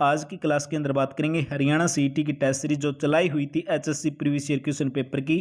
आज की क्लास के अंदर बात करेंगे हरियाणा सीईटी की टेस्ट सीरीज जो चलाई हुई थी HSC previous year question paper की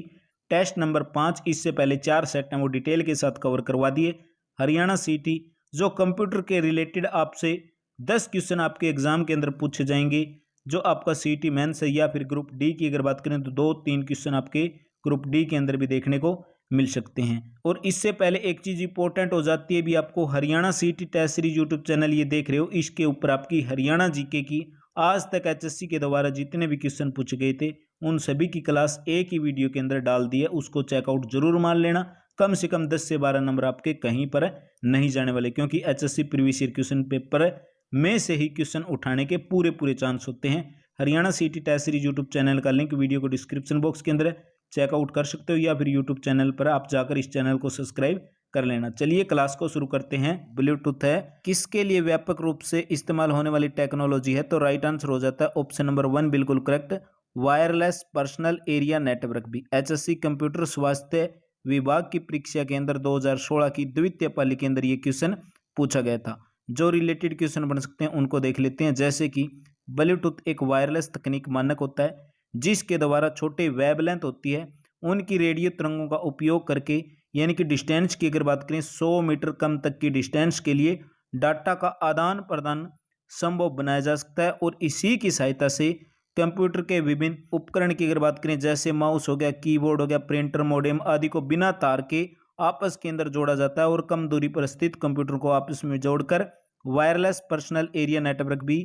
टेस्ट नंबर 5। इससे पहले 4 सेट हैं वो डिटेल के साथ कवर करवा दिए। हरियाणा सीईटी जो कंप्यूटर के रिलेटेड आपसे 10 क्वेश्चन आपके एग्जाम के अंदर पूछे जाएंगे, जो आपका सीईटी मेंस है या फिर ग्रुप डी की अगर बात करें तो 2-3 क्वेश्चन आपके ग्रुप डी के अंदर भी देखने को मिल सकते हैं। और इससे पहले एक चीज इंपॉर्टेंट हो जाती है भी, आपको Haryana CET test series YouTube channel ये देख रहे हो, इसके ऊपर आपकी हरियाणा जीके की आज तक एचएससी के द्वारा जितने भी क्वेश्चन पूछे गए थे उन सभी की क्लास एक ही वीडियो के अंदर डाल दी है, उसको चेकआउट जरूर मान लेना। कम से कम 10 से 12 नंबर आपके कहीं पर नहीं जाने वाले, क्योंकि HSC previous year question paper में से ही क्वेश्चन उठाने के पूरे चांस होते हैं। Haryana CET test series YouTube channel का लिंक वीडियो को डिस्क्रिप्शन बॉक्स के अंदर चेकआउट कर सकते हो, या फिर यूट्यूब चैनल पर आप जाकर इस चैनल को सब्सक्राइब कर लेना। चलिए क्लास को शुरू करते हैं। ब्लूटूथ है किसके लिए व्यापक रूप से इस्तेमाल होने वाली टेक्नोलॉजी है, तो राइट आंसर हो जाता है ऑप्शन नंबर 1 बिल्कुल correct, wireless personal area network भी। एचएससी कंप्यूटर स्वास्थ्य विभाग की परीक्षा के अंदर 2016 की द्वितीय पाली के अंदर ये क्वेश्चन पूछा गया था। जो रिलेटेड क्वेश्चन बन सकते हैं उनको देख लेते हैं। जैसे कि ब्लूटूथ एक वायरलेस तकनीक मानक होता है जिसके द्वारा छोटे वेवलेंथ होती है उनकी रेडियो तरंगों का उपयोग करके, यानी कि डिस्टेंस की अगर बात करें 100 मीटर कम तक की डिस्टेंस के लिए डाटा का आदान प्रदान संभव बनाया जा सकता है। और इसी की सहायता से कंप्यूटर के विभिन्न उपकरण की अगर बात करें जैसे माउस हो गया, कीबोर्ड हो गया, प्रिंटर, मॉडेम आदि को बिना तार के आपस के अंदर जोड़ा जाता है और कम दूरी पर स्थित कंप्यूटर को आपस में जोड़कर वायरलेस पर्सनल एरिया नेटवर्क भी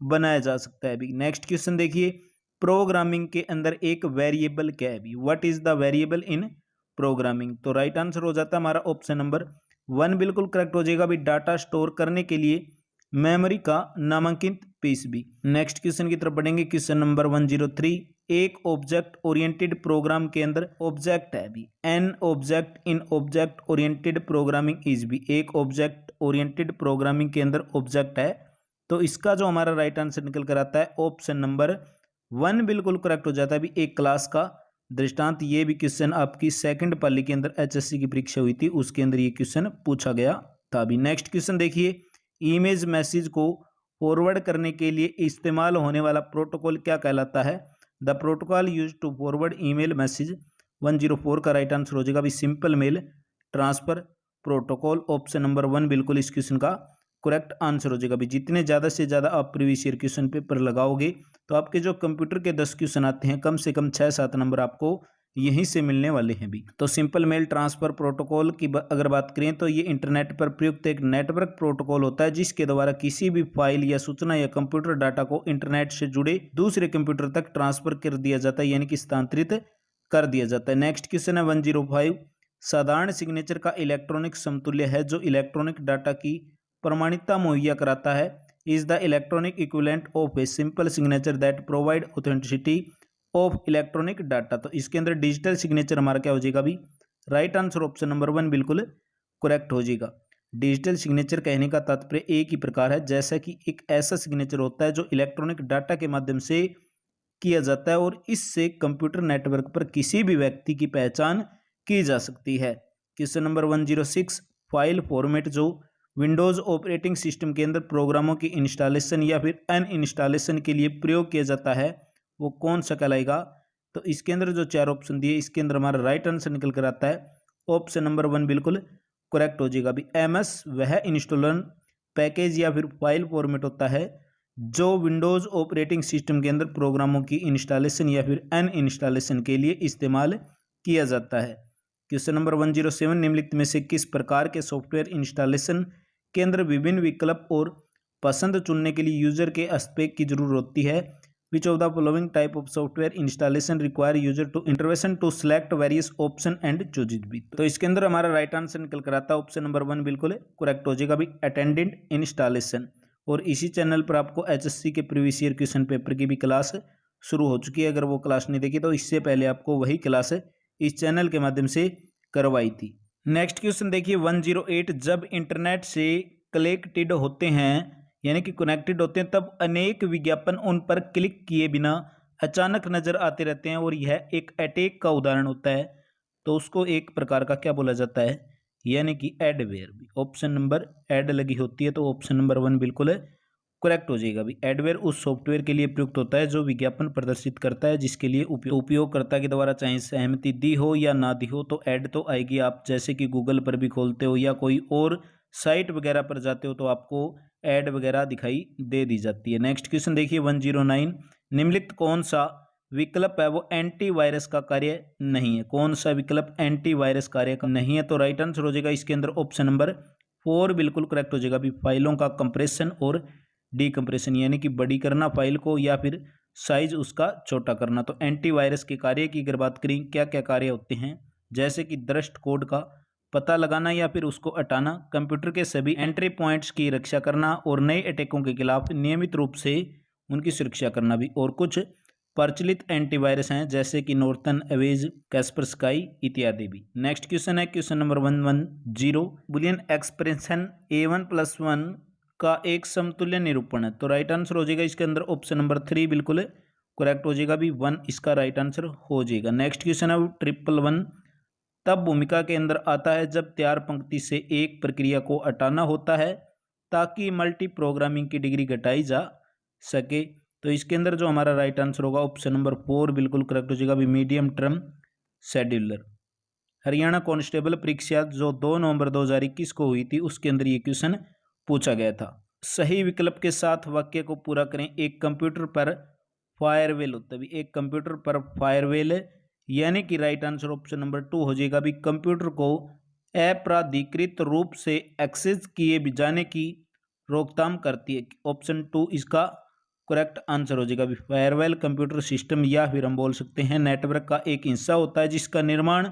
बनाया जा सकता है। अभी नेक्स्ट क्वेश्चन देखिए, प्रोग्रामिंग के अंदर एक वेरिएबल क्या है भी, what is the variable in programming, तो राइट आंसर हो जाता है हमारा ऑप्शन नंबर 1 बिल्कुल करेक्ट हो जाएगा भी। डाटा स्टोर करने के लिए मेमोरी का नामांकित पीस भी। नेक्स्ट क्वेश्चन की तरफ बढ़ेंगे, क्वेश्चन नंबर 103, एक ऑब्जेक्ट ओरिएंटेड प्रोग्राम के अंदर ऑब्जेक्ट है भी, an object in object oriented programming is भी। एक ऑब्जेक्ट ओरिएंटेड प्रोग्रामिंग के अंदर ऑब्जेक्ट है, तो इसका जो हमारा राइट आंसर निकल कर आता है ऑप्शन नंबर 1 बिल्कुल करेक्ट हो जाता है भी। एक क्लास का दृष्टांत, ये भी क्वेश्चन आपकी सेकंड पाली के अंदर एचएससी की परीक्षा हुई थी, उसके अंदर ये क्वेश्चन पूछा गया था भी। नेक्स्ट क्वेश्चन देखिए, इमेज मैसेज को फॉरवर्ड करने के लिए इस्तेमाल होने वाला प्रोटोकॉल क्या कहलाता है, the protocol use to forward email message. 104 का राइट आंसर हो जाएगा भी simple mail transfer protocol. Option number 1 बिल्कुल इस क्वेश्चन का करेक्ट आंसर हो जाएगा भी। जितने ज़्यादा से ज़्यादा आप प्रीवियस ईयर क्वेश्चन पेपर लगाओगे तो आपके जो कंप्यूटर के 10 क्वेश्चन आते हैं कम से कम 6-7 नंबर आपको यहीं से मिलने वाले हैं भी। तो सिंपल मेल ट्रांसफर प्रोटोकॉल की अगर बात करें तो ये इंटरनेट पर प्रयुक्त एक नेटवर्क प्रोटोकॉल होता है जिसके द्वारा किसी भी फाइल या सूचना या कंप्यूटर डाटा को इंटरनेट से जुड़े दूसरे कंप्यूटर तक ट्रांसफर कर दिया जाता है, यानी कि स्थानांतरित कर दिया जाता है। नेक्स्ट क्वेश्चन है 105, साधारण सिग्नेचर का इलेक्ट्रॉनिक समतुल्य है जो इलेक्ट्रॉनिक डाटा की प्रमाणिकता मुहैया कराता है, is the electronic equivalent of a simple signature that provide authenticity of electronic data. तो इसके अंदर डिजिटल सिग्नेचर हमारा क्या हो जाएगा भी, राइट आंसर ऑप्शन नंबर 1 बिल्कुल करेक्ट हो जाएगा। डिजिटल सिग्नेचर कहने का तात्पर्य एक ही प्रकार है जैसा कि एक ऐसा सिग्नेचर होता है जो इलेक्ट्रॉनिक डाटा के माध्यम से किया जाता है और इससे कंप्यूटर नेटवर्क पर किसी भी व्यक्ति की पहचान की जा सकती है। क्वेश्चन नंबर 106, फाइल फॉर्मेट जो विंडोज ऑपरेटिंग सिस्टम के अंदर प्रोग्रामों की इंस्टॉलेशन या फिर अनइंस्टॉलेशन के लिए प्रयोग किया जाता है वो कौन सा कहलाएगा, तो इसके अंदर जो 4 ऑप्शन दिए इसके अंदर हमारा राइट आंसर निकल कर आता है ऑप्शन नंबर 1 बिल्कुल करेक्ट हो जाएगा भी। एमएस वह इंस्टॉलर पैकेज या फिर फाइल फॉर्मेट होता है जो विंडोज ऑपरेटिंग सिस्टम के अंदर प्रोग्रामों की इंस्टॉलेशन या फिर अनइंस्टॉलेशन के लिए इस्तेमाल किया जाता है। क्वेश्चन नंबर 107, निम्नलिखित में से किस प्रकार के सॉफ्टवेयर इंस्टॉलेशन के अंदर विभिन्न विकल्प और पसंद चुनने के लिए यूजर के एस्पेक्ट की जरूरत होती है, which of the following type of software installation require user to intervention to select various option and choose it भी। तो इसके अंदर हमारा राइट आंसर निकल कर आता है ऑप्शन नंबर 1 बिल्कुल करेक्ट हो जाएगा भी, अटेंडेंट इंस्टॉलेशन। और इसी चैनल पर आपको एचएससी के प्रीवियस ईयर क्वेश्चन पेपर की भी क्लास शुरू हो चुकी है, अगर वो क्लास नहीं देखी तो इससे पहले आपको वही क्लास इस चैनल के माध्यम से करवाई थी। नेक्स्ट क्वेश्चन देखिए 108, जब इंटरनेट से कनेक्टेड होते हैं यानी कि कनेक्टेड होते हैं तब अनेक विज्ञापन उन पर क्लिक किए बिना अचानक नजर आते रहते हैं और यह एक अटैक का उदाहरण होता है, तो उसको एक प्रकार का क्या बोला जाता है, यानी कि एडवेयर भी। ऑप्शन नंबर एड लगी होती है तो ऑप्शन नंबर 1 बिल्कुल करेक्ट हो जाएगा अभी। एडवेयर उस सॉफ्टवेयर के लिए प्रयुक्त होता है जो विज्ञापन प्रदर्शित करता है जिसके लिए उपयोगकर्ता के द्वारा चाहे सहमति दी हो या ना दी हो तो ऐड तो आएगी। आप जैसे कि गूगल पर भी खोलते हो या कोई और साइट वगैरह पर जाते हो तो आपको ऐड वगैरह दिखाई दे दी जाती है। नेक्स्ट क्वेश्चन देखिए 109, निम्नलिखित कौन सा विकल्प है वो एंटीवायरस का कार्य नहीं है। कौन सा विकल्प एंटीवायरस कार्य का नहीं है? तो राइट आंसर हो जाएगा इसके अंदर ऑप्शन नंबर 4 बिल्कुल करेक्ट हो जाएगा। अभी फाइलों का कंप्रेशन और डीकम्प्रेशन यानी कि बड़ी करना फाइल को या फिर साइज उसका छोटा करना। तो एंटीवायरस के कार्य की अगर बात करें क्या क्या कार्य होते हैं, जैसे कि दृष्ट कोड का पता लगाना या फिर उसको हटाना, कंप्यूटर के सभी एंट्री पॉइंट्स की रक्षा करना और नए अटैकों के खिलाफ नियमित रूप से उनकी सुरक्षा करना भी। और कुछ प्रचलित एंटीवायरस हैं जैसे कि नॉर्थन एवेज, कैस्परस्काई इत्यादि भी। नेक्स्ट क्वेश्चन है question number 110, Boolean expression a1+1 का एक समतुल्य निरूपण है। तो राइट आंसर हो जाएगा इसके अंदर ऑप्शन नंबर 3 बिल्कुल करेक्ट हो जाएगा। अभी 1 इसका राइट आंसर हो जाएगा। नेक्स्ट क्वेश्चन है 111, तब भूमिका के अंदर आता है जब तैयार पंक्ति से एक प्रक्रिया को हटाना होता है ताकि मल्टी प्रोग्रामिंग की डिग्री घटाई जा सके। तो इसके अंदर जो हमारा राइट आंसर होगा ऑप्शन नंबर 4 बिल्कुल करेक्ट हो जाएगा। अभी medium term scheduler. Haryana constable परीक्षा जो 2 नवंबर 2021 को हुई थी उसके अंदर ये क्वेश्चन पूछा गया था। सही विकल्प के साथ वाक्य को पूरा करें। एक कंप्यूटर पर फायरवेल होता है। एक कंप्यूटर पर फायरवेल यानी कि राइट आंसर ऑप्शन नंबर 2 हो जाएगा। अभी कंप्यूटर को अप्राधिकृत रूप से एक्सेस किए जाने की रोकथाम करती है। ऑप्शन 2 इसका करेक्ट आंसर हो जाएगा। अभी फायरवेल कंप्यूटर सिस्टम या फिर हम बोल सकते हैं नेटवर्क का एक हिस्सा होता है जिसका निर्माण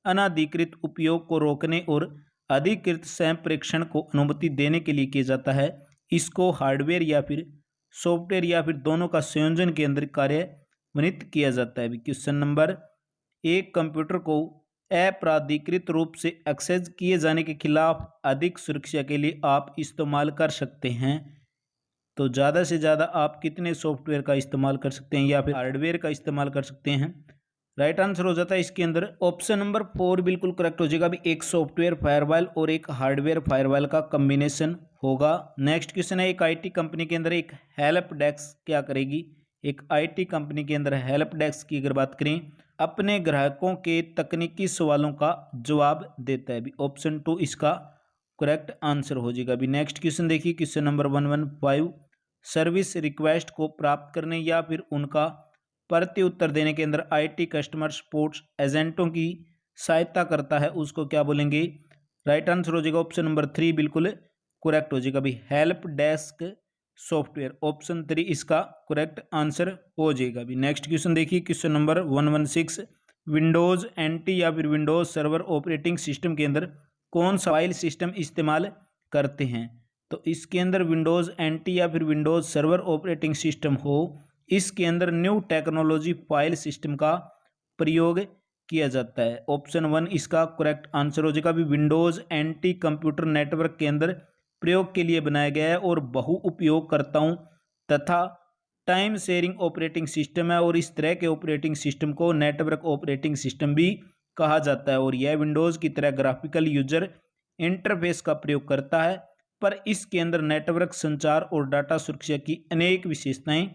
अनाधिकृत उपयोग को रोकने और अधिकृत संप्रेषण को अनुमति देने के लिए किया जाता है। इसको हार्डवेयर या फिर सॉफ्टवेयर या फिर दोनों का संयोजन के अंदर कार्यान्वित किया जाता है। क्वेश्चन नंबर, एक कंप्यूटर को अप्राधिकृत रूप से एक्सेस किए जाने के खिलाफ अधिक सुरक्षा के लिए आप इस्तेमाल कर सकते हैं। तो ज़्यादा से ज़्यादा आप कितने सॉफ्टवेयर का इस्तेमाल कर सकते हैं या फिर हार्डवेयर का इस्तेमाल कर सकते हैं? राइट आंसर हो जाता है इसके अंदर ऑप्शन नंबर 4 बिल्कुल करेक्ट हो जाएगा। अभी एक सॉफ्टवेयर फायरवॉल और एक हार्डवेयर फायरवॉल का कॉम्बिनेशन होगा। नेक्स्ट क्वेश्चन है, एक आईटी कंपनी के अंदर एक हेल्प डेस्क क्या करेगी? एक आईटी कंपनी के अंदर हेल्प डेस्क की अगर बात करें अपने ग्राहकों के तकनीकी सवालों का जवाब देता है। अभी ऑप्शन 2 इसका करेक्ट आंसर हो जाएगा। अभी नेक्स्ट क्वेश्चन देखिए क्वेश्चन नंबर 115, सर्विस रिक्वेस्ट को प्राप्त करने या फिर उनका प्रति उत्तर देने के अंदर आईटी कस्टमर सपोर्ट एजेंटों की सहायता करता है उसको क्या बोलेंगे? राइट आंसर हो जाएगा ऑप्शन नंबर 3 बिल्कुल करेक्ट हो जाएगा। अभी हेल्प डेस्क सॉफ्टवेयर ऑप्शन 3 इसका करेक्ट आंसर हो जाएगा। अभी नेक्स्ट क्वेश्चन देखिए क्वेश्चन नंबर 116, विंडोज एनटी या फिर विंडोज सर्वर ऑपरेटिंग सिस्टम के अंदर कौन सा फाइल सिस्टम इस्तेमाल करते हैं? तो इसके अंदर विंडोज एनटी या फिर विंडोज सर्वर ऑपरेटिंग सिस्टम हो, इसके अंदर न्यू टेक्नोलॉजी फाइल सिस्टम का प्रयोग किया जाता है। ऑप्शन 1 इसका करेक्ट आंसर हो जाएगा। अभी विंडोज एनटी कंप्यूटर नेटवर्क के अंदर प्रयोग के लिए बनाया गया है और बहु उपयोगकर्ताओं तथा टाइम शेयरिंग ऑपरेटिंग सिस्टम है और इस तरह के ऑपरेटिंग सिस्टम को नेटवर्क ऑपरेटिंग सिस्टम भी कहा जाता है। और यह विंडोज की तरह ग्राफिकल यूजर इंटरफेस का प्रयोग करता है, पर इसके अंदर नेटवर्क संचार और डाटा सुरक्षा की अनेक विशेषताएं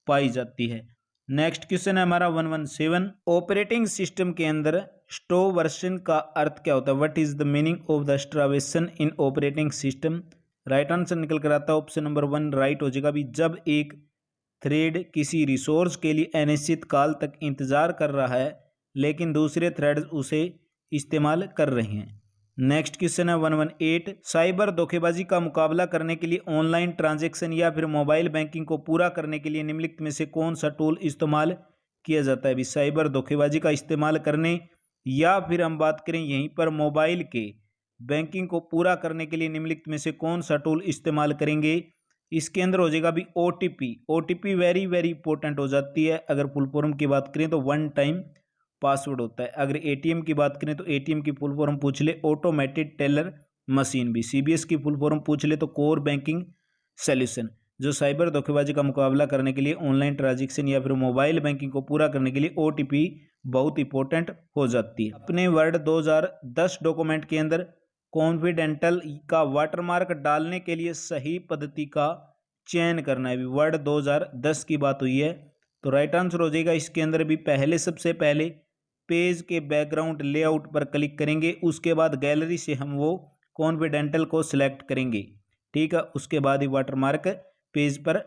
पाई जाती है। नेक्स्ट क्वेश्चन है हमारा 117, ऑपरेटिंग सिस्टम के अंदर स्टो वर्जन का अर्थ क्या होता है? What is the meaning of the starvation in operating system? Right answer निकल कर आता है ऑप्शन नंबर 1 राइट हो जाएगा। भी जब एक थ्रेड किसी रिसोर्स के लिए अनिश्चित काल तक इंतजार कर रहा है लेकिन दूसरे थ्रेड्स उसे इस्तेमाल कर रहे हैं। नेक्स्ट क्वेश्चन है 118, साइबर धोखेबाजी का मुकाबला करने के लिए ऑनलाइन ट्रांजैक्शन या फिर मोबाइल बैंकिंग को पूरा करने के लिए निम्नलिखित में से कौन सा टूल इस्तेमाल किया जाता है? भी साइबर धोखेबाजी का इस्तेमाल करने या फिर हम बात करें यहीं पर मोबाइल के बैंकिंग को पूरा करने के लिए निम्नलिखित में से कौन सा टूल इस्तेमाल करेंगे? इसके अंदर हो जाएगा अभी ओटीपी वेरी वेरी इंपॉर्टेंट हो जाती है। अगर फुल फॉर्म की बात करें तो वन टाइम पासवर्ड होता है। अगर एटीएम की बात करें तो एटीएम की फुल फॉर्म पूछ ले ऑटोमेटेड टेलर मशीन भी। सीबीएस की फुल फॉर्म पूछ ले तो कोर बैंकिंग सॉल्यूशन। जो साइबर धोखेबाजी का मुकाबला करने के लिए ऑनलाइन ट्रांजैक्शन या फिर मोबाइल बैंकिंग को पूरा करने के लिए ओटीपी बहुत इंपॉर्टेंट हो जाती है। अपने वर्ड 2010 डॉक्यूमेंट के अंदर कॉन्फिडेंटल का वाटरमार्क डालने के लिए सही पद्धति का चयन करना है। अभी वर्ड 2010 की बात हुई है, तो राइट आंसर हो जाएगा इसके अंदर भी पहले सबसे पहले पेज के बैकग्राउंड लेआउट पर क्लिक करेंगे, उसके बाद गैलरी से हम वो कॉन्फिडेंटल को सिलेक्ट करेंगे, ठीक है। उसके बाद ही वाटरमार्क पेज पर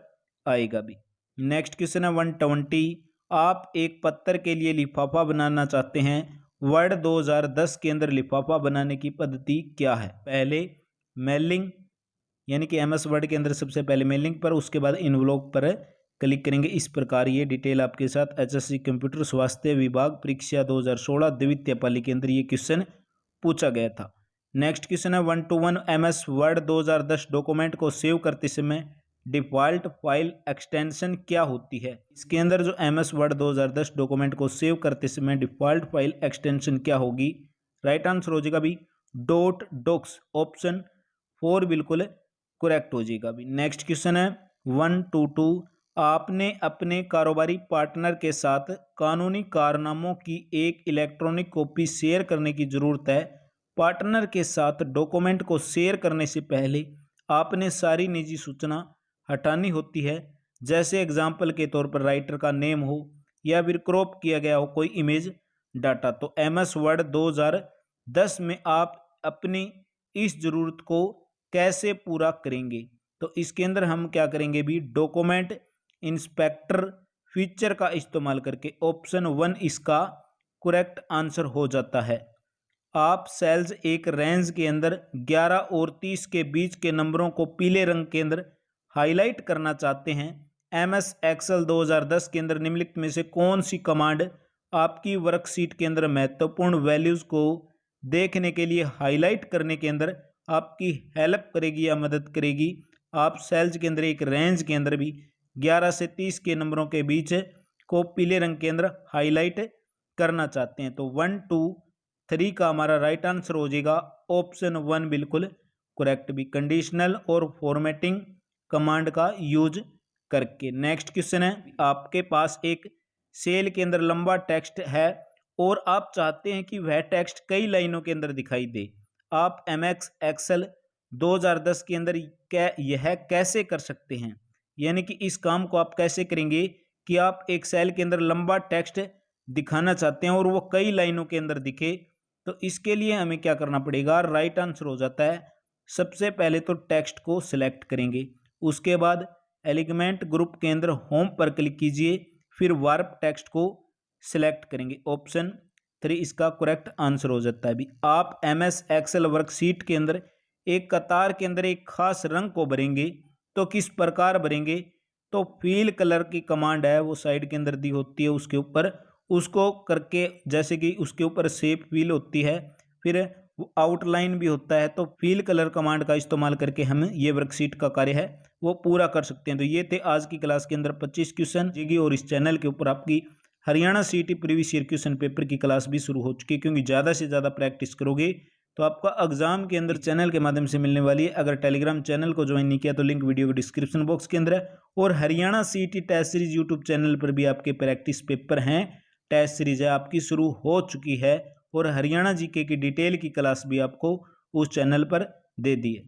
आएगा भी। नेक्स्ट क्वेश्चन है 120। आप एक पत्र के लिए लिफाफा बनाना चाहते हैं, वर्ड 2010 के अंदर लिफाफा बनाने की पद्धति क्या है? पहले मेलिंग यानी कि एमएस वर्ड के अंदर सबसे पहले मेलिंग पर, उसके बाद इन्वलॉप पर क्लिक करेंगे। इस प्रकार ये डिटेल आपके साथ एचएससी कंप्यूटर स्वास्थ्य विभाग परीक्षा 2016 द्वितीय पाली के अंदर ये क्वेश्चन पूछा गया था। नेक्स्ट क्वेश्चन है 121। एमएस वर्ड 2010 डॉक्यूमेंट को सेव करते समय डिफ़ॉल्ट फाइल एक्सटेंशन क्या होती है? इसके अंदर जो एमएस वर्ड 2010 डॉक्यूमेंट को सेव करते समय डिफ़ॉल्ट फाइल एक्सटेंशन क्या होगी? राइट आंसर हो जाएगा भी .docs। ऑप्शन 4 बिल्कुल करेक्ट हो जाएगा भी। नेक्स्ट क्वेश्चन है 122। आपने अपने कारोबारी पार्टनर के साथ कानूनी कारनामों की एक इलेक्ट्रॉनिक कॉपी शेयर करने की ज़रूरत है। पार्टनर के साथ डॉक्यूमेंट को शेयर करने से पहले आपने सारी निजी सूचना हटानी होती है, जैसे एग्जाम्पल के तौर पर राइटर का नेम हो या फिर क्रॉप किया गया हो कोई इमेज डाटा। तो एमएस वर्ड 2010 में आप अपनी इस ज़रूरत को कैसे पूरा करेंगे? तो इसके अंदर हम क्या करेंगे भी, डॉक्यूमेंट इंस्पेक्टर फीचर का इस्तेमाल करके। ऑप्शन 1 इसका करेक्ट आंसर हो जाता है। आप सेल्स एक रेंज के अंदर 11 और 30 के बीच के नंबरों को पीले रंग के अंदर हाईलाइट करना चाहते हैं। एमएस एक्सेल 2010 के अंदर निम्नलिखित में से कौन सी कमांड आपकी वर्कशीट के अंदर महत्वपूर्ण वैल्यूज़ को देखने के लिए हाईलाइट करने के अंदर आपकी हेल्प करेगी या मदद करेगी? आप सेल्स के अंदर एक रेंज के अंदर भी 11 से 30 के नंबरों के बीच को पीले रंग के अंदर हाईलाइट करना चाहते हैं। तो 1 2 3 का हमारा राइट आंसर हो जाएगा ऑप्शन 1 बिल्कुल करेक्ट भी, कंडीशनल और फॉर्मेटिंग कमांड का यूज करके। नेक्स्ट क्वेश्चन है, आपके पास एक सेल के अंदर लंबा टेक्स्ट है और आप चाहते हैं कि वह टेक्स्ट कई लाइनों के अंदर दिखाई दे। आप एमएस एक्सेल 2010 के अंदर यह कैसे कर सकते हैं? यानी कि इस काम को आप कैसे करेंगे कि आप एक सेल के अंदर लंबा टेक्स्ट दिखाना चाहते हैं और वो कई लाइनों के अंदर दिखे। तो इसके लिए हमें क्या करना पड़ेगा? राइट आंसर हो जाता है, सबसे पहले तो टेक्स्ट को सिलेक्ट करेंगे, उसके बाद एलिमेंट ग्रुप के अंदर होम पर क्लिक कीजिए, फिर वार्प टेक्स्ट को सिलेक्ट करेंगे। ऑप्शन 3 इसका करेक्ट आंसर हो जाता है भी। आप एमएस एक्सेल वर्कशीट के अंदर एक कतार के अंदर एक खास रंग को भरेंगे, तो किस प्रकार भरेंगे? तो फील कलर की कमांड है, वो साइड के अंदर दी होती है, उसके ऊपर उसको करके, जैसे कि उसके ऊपर शेप फील होती है, फिर आउटलाइन भी होता है, तो फील कलर कमांड का इस्तेमाल करके हम ये वर्कशीट का कार्य है वो पूरा कर सकते हैं। तो ये थे आज की क्लास के अंदर 25 क्वेश्चन जी, और इस चैनल के ऊपर आपकी हरियाणा सीटी प्रीवियस ईयर क्वेश्चन पेपर की क्लास भी शुरू हो चुकी है, क्योंकि ज़्यादा से ज़्यादा प्रैक्टिस करोगे तो आपका एग्जाम के अंदर चैनल के माध्यम से मिलने वाली है। अगर टेलीग्राम चैनल को ज्वाइन नहीं किया तो लिंक वीडियो के डिस्क्रिप्शन बॉक्स के अंदर है, और हरियाणा सीटी टेस्ट सीरीज यूट्यूब चैनल पर भी आपके प्रैक्टिस पेपर हैं, टेस्ट सीरीज है आपकी शुरू हो चुकी है, और हरियाणा जीके की डिटेल की क्लास भी आपको उस चैनल पर दे दी है।